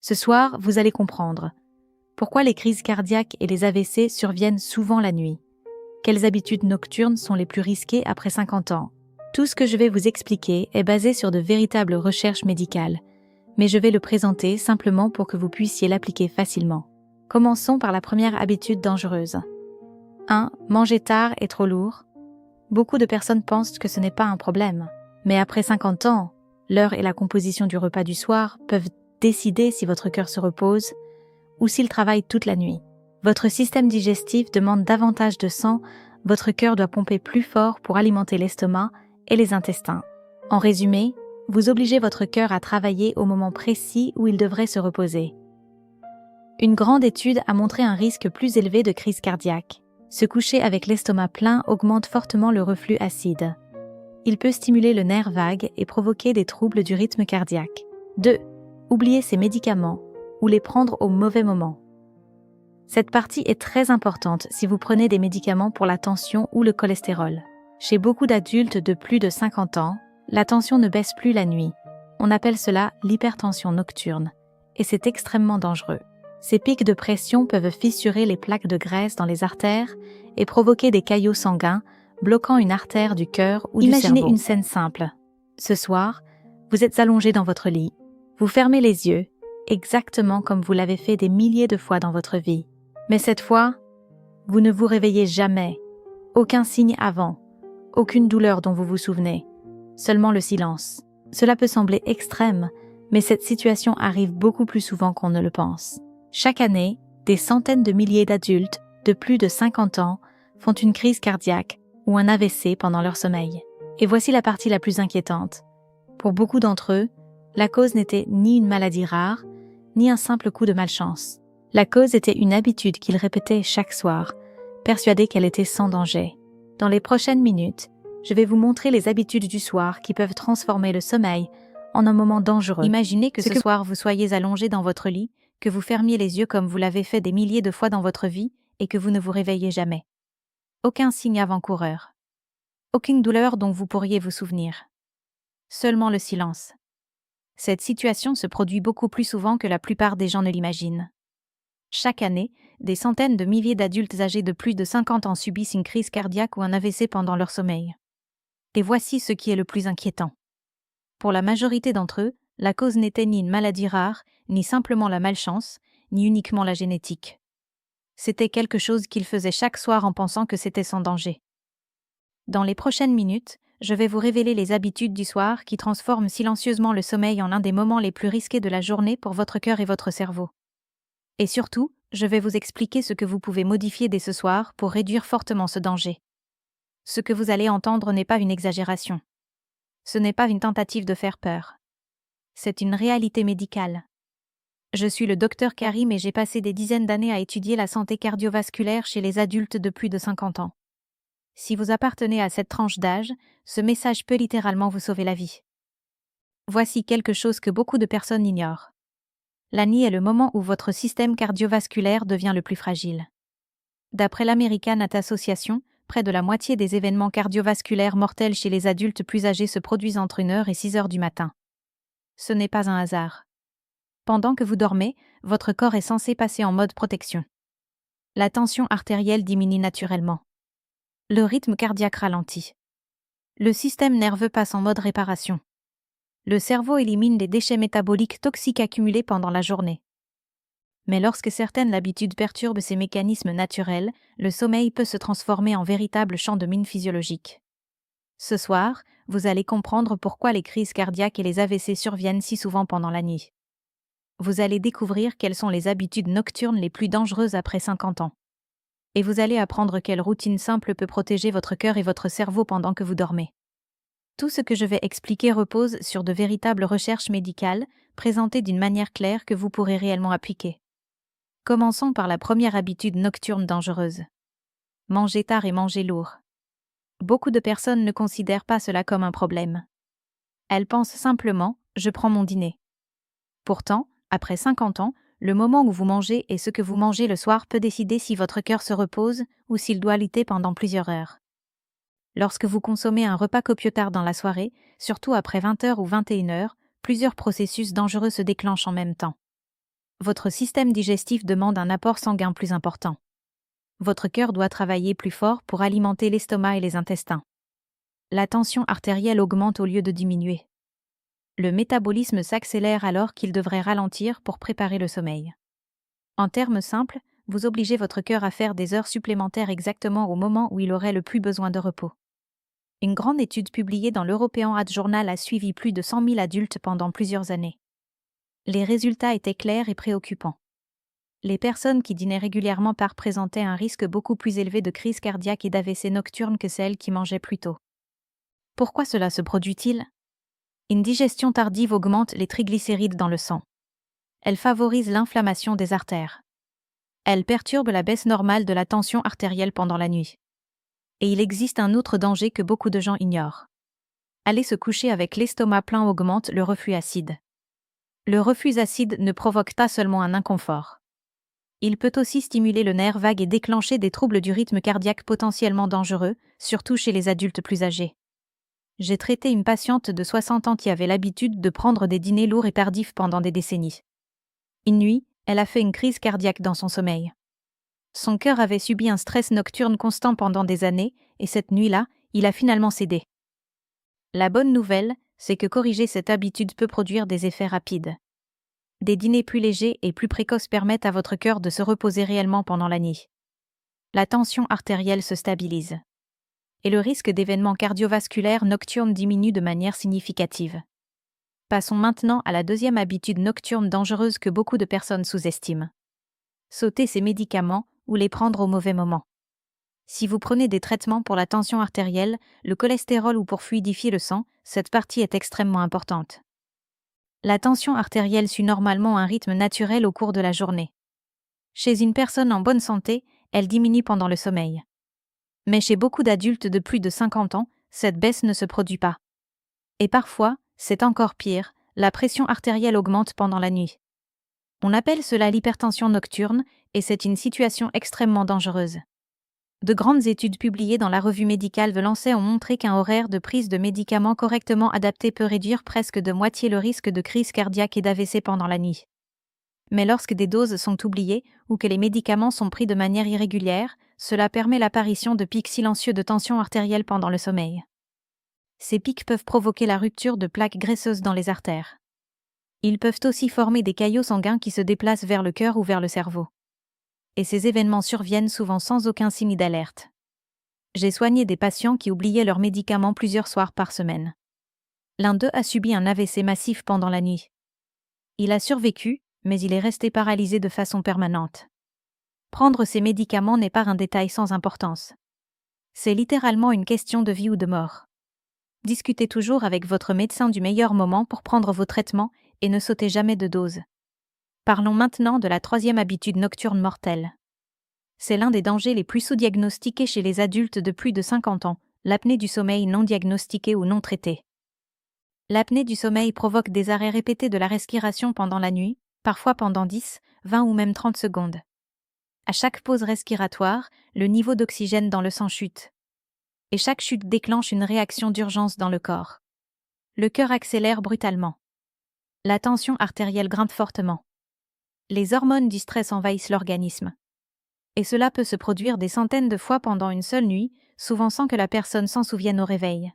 Ce soir, vous allez comprendre pourquoi les crises cardiaques et les AVC surviennent souvent la nuit. Quelles habitudes nocturnes sont les plus risquées après 50 ans? Tout ce que je vais vous expliquer est basé sur de véritables recherches médicales, mais je vais le présenter simplement pour que vous puissiez l'appliquer facilement. Commençons par la première habitude dangereuse. 1. Manger tard et trop lourd. Beaucoup de personnes pensent que ce n'est pas un problème, mais après 50 ans, l'heure et la composition du repas du soir peuvent décider si votre cœur se repose ou s'il travaille toute la nuit. Votre système digestif demande davantage de sang, votre cœur doit pomper plus fort pour alimenter l'estomac et les intestins. En résumé, vous obligez votre cœur à travailler au moment précis où il devrait se reposer. Une grande étude a montré un risque plus élevé de crise cardiaque. Se coucher avec l'estomac plein augmente fortement le reflux acide. Il peut stimuler le nerf vague et provoquer des troubles du rythme cardiaque. 2. Oubliez ces médicaments ou les prendre au mauvais moment. Cette partie est très importante si vous prenez des médicaments pour la tension ou le cholestérol. Chez beaucoup d'adultes de plus de 50 ans, la tension ne baisse plus la nuit. On appelle cela l'hypertension nocturne, et c'est extrêmement dangereux. Ces pics de pression peuvent fissurer les plaques de graisse dans les artères et provoquer des caillots sanguins, bloquant une artère du cœur ou du cerveau. Imaginez une scène simple. Ce soir, vous êtes allongé dans votre lit. Vous fermez les yeux, exactement comme vous l'avez fait des milliers de fois dans votre vie. Mais cette fois, vous ne vous réveillez jamais. Aucun signe avant, aucune douleur dont vous vous souvenez, seulement le silence. Cela peut sembler extrême, mais cette situation arrive beaucoup plus souvent qu'on ne le pense. Chaque année, des centaines de milliers d'adultes de plus de 50 ans font une crise cardiaque ou un AVC pendant leur sommeil. Et voici la partie la plus inquiétante. Pour beaucoup d'entre eux, la cause n'était ni une maladie rare, ni un simple coup de malchance. La cause était une habitude qu'ils répétaient chaque soir, persuadés qu'elle était sans danger. Dans les prochaines minutes, je vais vous montrer les habitudes du soir qui peuvent transformer le sommeil en un moment dangereux. Imaginez que ce soir vous soyez allongé dans votre lit, que vous fermiez les yeux comme vous l'avez fait des milliers de fois dans votre vie et que vous ne vous réveillez jamais. Aucun signe avant-coureur. Aucune douleur dont vous pourriez vous souvenir. Seulement le silence. Cette situation se produit beaucoup plus souvent que la plupart des gens ne l'imaginent. Chaque année, des centaines de milliers d'adultes âgés de plus de 50 ans subissent une crise cardiaque ou un AVC pendant leur sommeil. Et voici ce qui est le plus inquiétant. Pour la majorité d'entre eux, la cause n'était ni une maladie rare, ni simplement la malchance, ni uniquement la génétique. C'était quelque chose qu'ils faisaient chaque soir en pensant que c'était sans danger. Dans les prochaines minutes, je vais vous révéler les habitudes du soir qui transforment silencieusement le sommeil en l'un des moments les plus risqués de la journée pour votre cœur et votre cerveau. Et surtout, je vais vous expliquer ce que vous pouvez modifier dès ce soir pour réduire fortement ce danger. Ce que vous allez entendre n'est pas une exagération. Ce n'est pas une tentative de faire peur. C'est une réalité médicale. Je suis le docteur Karim et j'ai passé des dizaines d'années à étudier la santé cardiovasculaire chez les adultes de plus de 50 ans. Si vous appartenez à cette tranche d'âge, ce message peut littéralement vous sauver la vie. Voici quelque chose que beaucoup de personnes ignorent. La nuit est le moment où votre système cardiovasculaire devient le plus fragile. D'après l'American Heart Association, près de la moitié des événements cardiovasculaires mortels chez les adultes plus âgés se produisent entre 1h et 6h du matin. Ce n'est pas un hasard. Pendant que vous dormez, votre corps est censé passer en mode protection. La tension artérielle diminue naturellement. Le rythme cardiaque ralentit. Le système nerveux passe en mode réparation. Le cerveau élimine les déchets métaboliques toxiques accumulés pendant la journée. Mais lorsque certaines habitudes perturbent ces mécanismes naturels, le sommeil peut se transformer en véritable champ de mine physiologique. Ce soir, vous allez comprendre pourquoi les crises cardiaques et les AVC surviennent si souvent pendant la nuit. Vous allez découvrir quelles sont les habitudes nocturnes les plus dangereuses après 50 ans. Et vous allez apprendre quelle routine simple peut protéger votre cœur et votre cerveau pendant que vous dormez. Tout ce que je vais expliquer repose sur de véritables recherches médicales, présentées d'une manière claire que vous pourrez réellement appliquer. Commençons par la première habitude nocturne dangereuse. Manger tard et manger lourd. Beaucoup de personnes ne considèrent pas cela comme un problème. Elles pensent simplement « je prends mon dîner ». Pourtant, après 50 ans, le moment où vous mangez et ce que vous mangez le soir peut décider si votre cœur se repose ou s'il doit lutter pendant plusieurs heures. Lorsque vous consommez un repas copieux tard dans la soirée, surtout après 20h ou 21h, plusieurs processus dangereux se déclenchent en même temps. Votre système digestif demande un apport sanguin plus important. Votre cœur doit travailler plus fort pour alimenter l'estomac et les intestins. La tension artérielle augmente au lieu de diminuer. Le métabolisme s'accélère alors qu'il devrait ralentir pour préparer le sommeil. En termes simples, vous obligez votre cœur à faire des heures supplémentaires exactement au moment où il aurait le plus besoin de repos. Une grande étude publiée dans l'European Heart Journal a suivi plus de 100 000 adultes pendant plusieurs années. Les résultats étaient clairs et préoccupants. Les personnes qui dînaient régulièrement présentaient un risque beaucoup plus élevé de crise cardiaque et d'AVC nocturne que celles qui mangeaient plus tôt. Pourquoi cela se produit-il ? Une digestion tardive augmente les triglycérides dans le sang. Elle favorise l'inflammation des artères. Elle perturbe la baisse normale de la tension artérielle pendant la nuit. Et il existe un autre danger que beaucoup de gens ignorent. Aller se coucher avec l'estomac plein augmente le reflux acide. Le reflux acide ne provoque pas seulement un inconfort. Il peut aussi stimuler le nerf vague et déclencher des troubles du rythme cardiaque potentiellement dangereux, surtout chez les adultes plus âgés. J'ai traité une patiente de 60 ans qui avait l'habitude de prendre des dîners lourds et tardifs pendant des décennies. Une nuit, elle a fait une crise cardiaque dans son sommeil. Son cœur avait subi un stress nocturne constant pendant des années, et cette nuit-là, il a finalement cédé. La bonne nouvelle, c'est que corriger cette habitude peut produire des effets rapides. Des dîners plus légers et plus précoces permettent à votre cœur de se reposer réellement pendant la nuit. La tension artérielle se stabilise. Et le risque d'événements cardiovasculaires nocturnes diminue de manière significative. Passons maintenant à la deuxième habitude nocturne dangereuse que beaucoup de personnes sous-estiment. Sauter ces médicaments ou les prendre au mauvais moment. Si vous prenez des traitements pour la tension artérielle, le cholestérol ou pour fluidifier le sang, cette partie est extrêmement importante. La tension artérielle suit normalement un rythme naturel au cours de la journée. Chez une personne en bonne santé, elle diminue pendant le sommeil. Mais chez beaucoup d'adultes de plus de 50 ans, cette baisse ne se produit pas. Et parfois, c'est encore pire, la pression artérielle augmente pendant la nuit. On appelle cela l'hypertension nocturne, et c'est une situation extrêmement dangereuse. De grandes études publiées dans la revue médicale The Lancet ont montré qu'un horaire de prise de médicaments correctement adapté peut réduire presque de moitié le risque de crise cardiaque et d'AVC pendant la nuit. Mais lorsque des doses sont oubliées ou que les médicaments sont pris de manière irrégulière, cela permet l'apparition de pics silencieux de tension artérielle pendant le sommeil. Ces pics peuvent provoquer la rupture de plaques graisseuses dans les artères. Ils peuvent aussi former des caillots sanguins qui se déplacent vers le cœur ou vers le cerveau. Et ces événements surviennent souvent sans aucun signe d'alerte. J'ai soigné des patients qui oubliaient leurs médicaments plusieurs soirs par semaine. L'un d'eux a subi un AVC massif pendant la nuit. Il a survécu, mais il est resté paralysé de façon permanente. Prendre ces médicaments n'est pas un détail sans importance. C'est littéralement une question de vie ou de mort. Discutez toujours avec votre médecin du meilleur moment pour prendre vos traitements et ne sautez jamais de dose. Parlons maintenant de la troisième habitude nocturne mortelle. C'est l'un des dangers les plus sous-diagnostiqués chez les adultes de plus de 50 ans, l'apnée du sommeil non diagnostiquée ou non traitée. L'apnée du sommeil provoque des arrêts répétés de la respiration pendant la nuit, parfois pendant 10, 20 ou même 30 secondes. À chaque pause respiratoire, le niveau d'oxygène dans le sang chute. Et chaque chute déclenche une réaction d'urgence dans le corps. Le cœur accélère brutalement. La tension artérielle grimpe fortement. Les hormones du stress envahissent l'organisme. Et cela peut se produire des centaines de fois pendant une seule nuit, souvent sans que la personne s'en souvienne au réveil.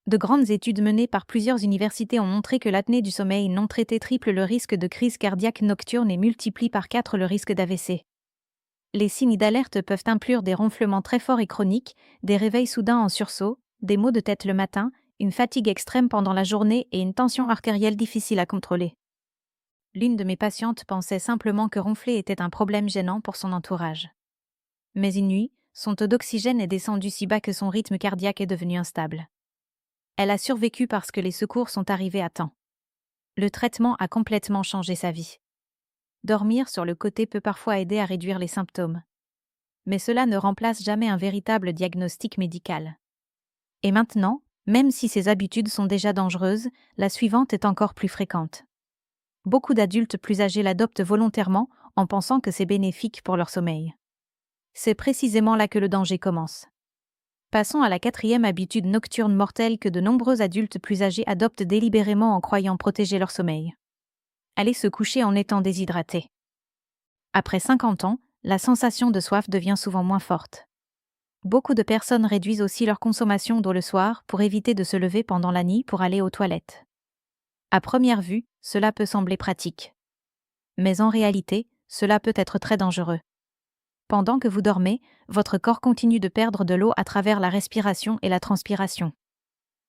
De grandes études menées par plusieurs universités ont montré que l'apnée du sommeil non traitée triple le risque de crise cardiaque nocturne et multiplie par 4 le risque d'AVC. Les signes d'alerte peuvent inclure des ronflements très forts et chroniques, des réveils soudains en sursaut, des maux de tête le matin, une fatigue extrême pendant la journée et une tension artérielle difficile à contrôler. L'une de mes patientes pensait simplement que ronfler était un problème gênant pour son entourage. Mais une nuit, son taux d'oxygène est descendu si bas que son rythme cardiaque est devenu instable. Elle a survécu parce que les secours sont arrivés à temps. Le traitement a complètement changé sa vie. Dormir sur le côté peut parfois aider à réduire les symptômes. Mais cela ne remplace jamais un véritable diagnostic médical. Et maintenant, même si ces habitudes sont déjà dangereuses, la suivante est encore plus fréquente. Beaucoup d'adultes plus âgés l'adoptent volontairement en pensant que c'est bénéfique pour leur sommeil. C'est précisément là que le danger commence. Passons à la quatrième habitude nocturne mortelle que de nombreux adultes plus âgés adoptent délibérément en croyant protéger leur sommeil. Allez se coucher en étant déshydraté. Après 50 ans, la sensation de soif devient souvent moins forte. Beaucoup de personnes réduisent aussi leur consommation d'eau le soir pour éviter de se lever pendant la nuit pour aller aux toilettes. À première vue, cela peut sembler pratique. Mais en réalité, cela peut être très dangereux. Pendant que vous dormez, votre corps continue de perdre de l'eau à travers la respiration et la transpiration.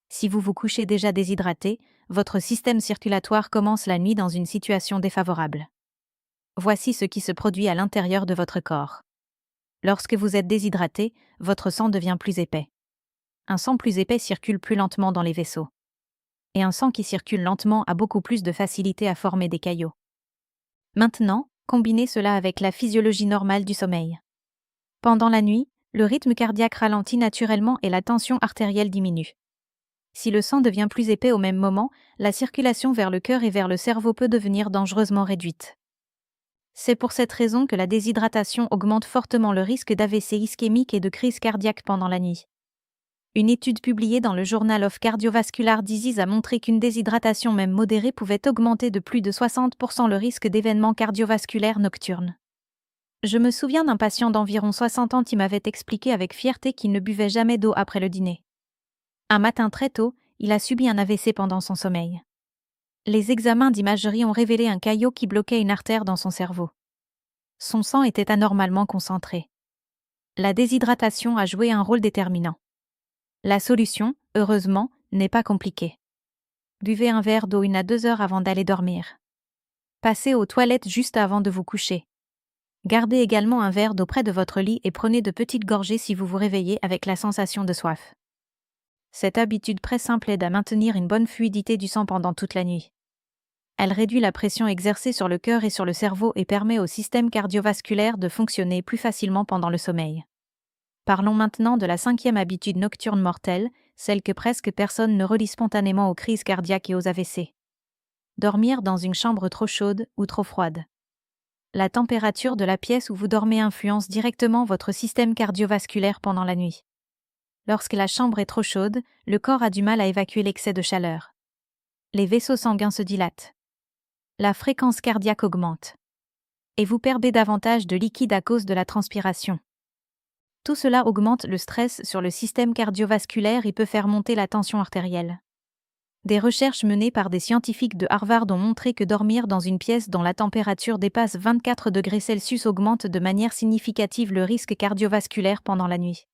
Si vous vous couchez déjà déshydraté, votre système circulatoire commence la nuit dans une situation défavorable. Voici ce qui se produit à l'intérieur de votre corps. Lorsque vous êtes déshydraté, votre sang devient plus épais. Un sang plus épais circule plus lentement dans les vaisseaux. Et un sang qui circule lentement a beaucoup plus de facilité à former des caillots. Maintenant, combinez cela avec la physiologie normale du sommeil. Pendant la nuit, le rythme cardiaque ralentit naturellement et la tension artérielle diminue. Si le sang devient plus épais au même moment, la circulation vers le cœur et vers le cerveau peut devenir dangereusement réduite. C'est pour cette raison que la déshydratation augmente fortement le risque d'AVC ischémique et de crise cardiaque pendant la nuit. Une étude publiée dans le Journal of Cardiovascular Disease a montré qu'une déshydratation même modérée pouvait augmenter de plus de 60% le risque d'événements cardiovasculaires nocturnes. Je me souviens d'un patient d'environ 60 ans qui m'avait expliqué avec fierté qu'il ne buvait jamais d'eau après le dîner. Un matin très tôt, il a subi un AVC pendant son sommeil. Les examens d'imagerie ont révélé un caillot qui bloquait une artère dans son cerveau. Son sang était anormalement concentré. La déshydratation a joué un rôle déterminant. La solution, heureusement, n'est pas compliquée. Buvez un verre d'eau 1 à 2 heures avant d'aller dormir. Passez aux toilettes juste avant de vous coucher. Gardez également un verre d'eau près de votre lit et prenez de petites gorgées si vous vous réveillez avec la sensation de soif. Cette habitude très simple aide à maintenir une bonne fluidité du sang pendant toute la nuit. Elle réduit la pression exercée sur le cœur et sur le cerveau et permet au système cardiovasculaire de fonctionner plus facilement pendant le sommeil. Parlons maintenant de la 5e habitude nocturne mortelle, celle que presque personne ne relie spontanément aux crises cardiaques et aux AVC. Dormir dans une chambre trop chaude ou trop froide. La température de la pièce où vous dormez influence directement votre système cardiovasculaire pendant la nuit. Lorsque la chambre est trop chaude, le corps a du mal à évacuer l'excès de chaleur. Les vaisseaux sanguins se dilatent. La fréquence cardiaque augmente. Et vous perdez davantage de liquide à cause de la transpiration. Tout cela augmente le stress sur le système cardiovasculaire et peut faire monter la tension artérielle. Des recherches menées par des scientifiques de Harvard ont montré que dormir dans une pièce dont la température dépasse 24 degrés Celsius augmente de manière significative le risque cardiovasculaire pendant la nuit.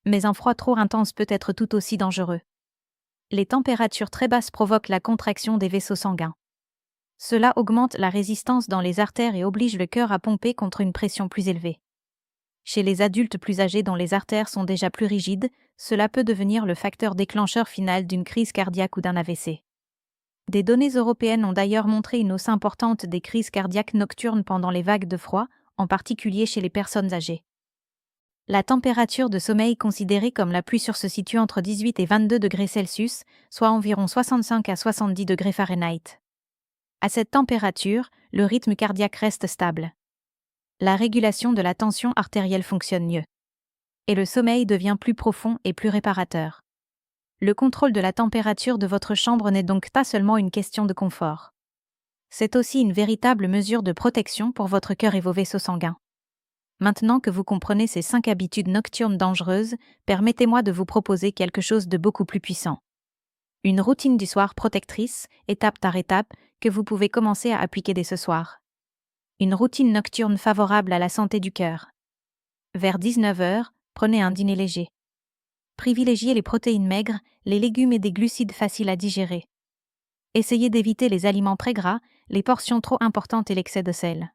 Mais un froid trop intense peut être tout aussi dangereux. Les températures très basses provoquent la contraction des vaisseaux sanguins. Cela augmente la résistance dans les artères et oblige le cœur à pomper contre une pression plus élevée. Chez les adultes plus âgés dont les artères sont déjà plus rigides, cela peut devenir le facteur déclencheur final d'une crise cardiaque ou d'un AVC. Des données européennes ont d'ailleurs montré une hausse importante des crises cardiaques nocturnes pendant les vagues de froid, en particulier chez les personnes âgées. La température de sommeil considérée comme la plus sûre se situe entre 18 et 22 degrés Celsius, soit environ 65 à 70 degrés Fahrenheit. À cette température, le rythme cardiaque reste stable. La régulation de la tension artérielle fonctionne mieux. Et le sommeil devient plus profond et plus réparateur. Le contrôle de la température de votre chambre n'est donc pas seulement une question de confort. C'est aussi une véritable mesure de protection pour votre cœur et vos vaisseaux sanguins. Maintenant que vous comprenez ces 5 habitudes nocturnes dangereuses, permettez-moi de vous proposer quelque chose de beaucoup plus puissant. Une routine du soir protectrice, étape par étape, que vous pouvez commencer à appliquer dès ce soir. Une routine nocturne favorable à la santé du cœur. Vers 19 h, prenez un dîner léger. Privilégiez les protéines maigres, les légumes et des glucides faciles à digérer. Essayez d'éviter les aliments très gras, les portions trop importantes et l'excès de sel.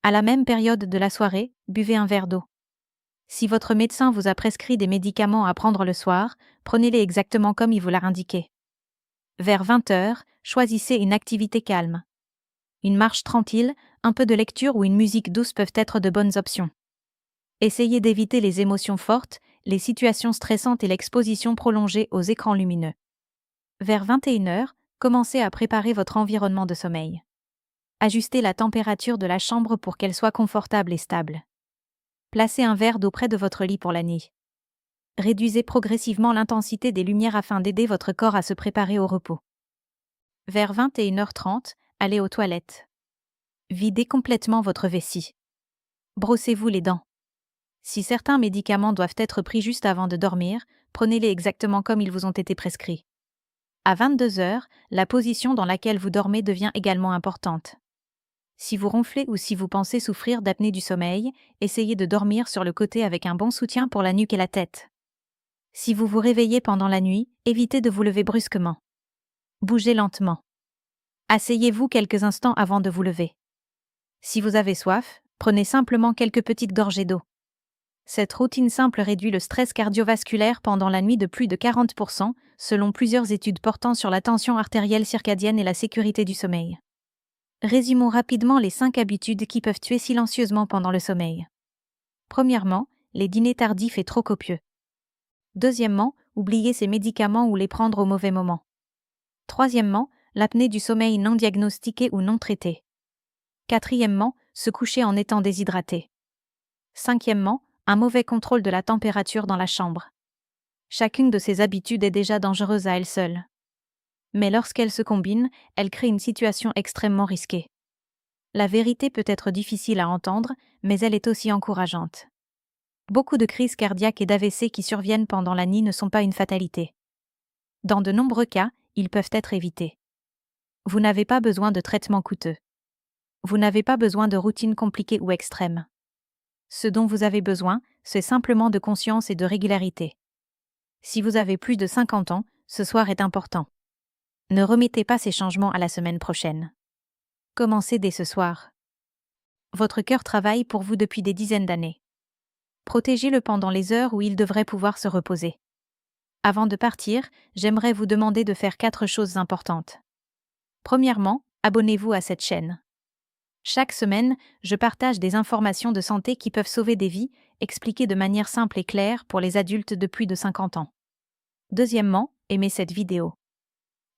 À la même période de la soirée, buvez un verre d'eau. Si votre médecin vous a prescrit des médicaments à prendre le soir, prenez-les exactement comme il vous l'a indiqué. Vers 20 h, choisissez une activité calme. Une marche tranquille, un peu de lecture ou une musique douce peuvent être de bonnes options. Essayez d'éviter les émotions fortes, les situations stressantes et l'exposition prolongée aux écrans lumineux. Vers 21 h, commencez à préparer votre environnement de sommeil. Ajustez la température de la chambre pour qu'elle soit confortable et stable. Placez un verre d'eau près de votre lit pour la nuit. Réduisez progressivement l'intensité des lumières afin d'aider votre corps à se préparer au repos. Vers 21 h 30, allez aux toilettes. Videz complètement votre vessie. Brossez-vous les dents. Si certains médicaments doivent être pris juste avant de dormir, prenez-les exactement comme ils vous ont été prescrits. À 22 heures, la position dans laquelle vous dormez devient également importante. Si vous ronflez ou si vous pensez souffrir d'apnée du sommeil, essayez de dormir sur le côté avec un bon soutien pour la nuque et la tête. Si vous vous réveillez pendant la nuit, évitez de vous lever brusquement. Bougez lentement. Asseyez-vous quelques instants avant de vous lever. Si vous avez soif, prenez simplement quelques petites gorgées d'eau. Cette routine simple réduit le stress cardiovasculaire pendant la nuit de plus de 40%, selon plusieurs études portant sur la tension artérielle circadienne et la sécurité du sommeil. Résumons rapidement les 5 habitudes qui peuvent tuer silencieusement pendant le sommeil. Premièrement, les dîners tardifs et trop copieux. Deuxièmement, oublier ses médicaments ou les prendre au mauvais moment. Troisièmement, l'apnée du sommeil non diagnostiquée ou non traitée. Quatrièmement, se coucher en étant déshydraté. Cinquièmement, un mauvais contrôle de la température dans la chambre. Chacune de ces habitudes est déjà dangereuse à elle seule. Mais lorsqu'elles se combinent, elles créent une situation extrêmement risquée. La vérité peut être difficile à entendre, mais elle est aussi encourageante. Beaucoup de crises cardiaques et d'AVC qui surviennent pendant la nuit ne sont pas une fatalité. Dans de nombreux cas, ils peuvent être évités. Vous n'avez pas besoin de traitements coûteux. Vous n'avez pas besoin de routines compliquées ou extrêmes. Ce dont vous avez besoin, c'est simplement de conscience et de régularité. Si vous avez plus de 50 ans, ce soir est important. Ne remettez pas ces changements à la semaine prochaine. Commencez dès ce soir. Votre cœur travaille pour vous depuis des dizaines d'années. Protégez-le pendant les heures où il devrait pouvoir se reposer. Avant de partir, j'aimerais vous demander de faire 4 choses importantes. Premièrement, abonnez-vous à cette chaîne. Chaque semaine, je partage des informations de santé qui peuvent sauver des vies, expliquées de manière simple et claire pour les adultes de plus de 50 ans. Deuxièmement, aimez cette vidéo.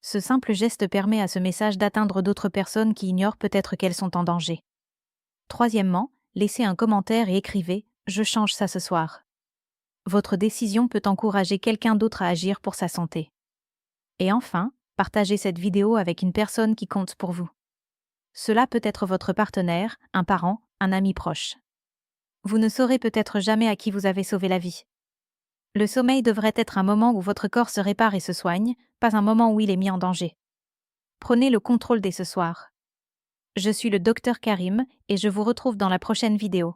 Ce simple geste permet à ce message d'atteindre d'autres personnes qui ignorent peut-être qu'elles sont en danger. Troisièmement, laissez un commentaire et écrivez « Je change ça ce soir ». Votre décision peut encourager quelqu'un d'autre à agir pour sa santé. Et enfin, partagez cette vidéo avec une personne qui compte pour vous. Cela peut être votre partenaire, un parent, un ami proche. Vous ne saurez peut-être jamais à qui vous avez sauvé la vie. Le sommeil devrait être un moment où votre corps se répare et se soigne, pas un moment où il est mis en danger. Prenez le contrôle dès ce soir. Je suis le Dr Karim et je vous retrouve dans la prochaine vidéo.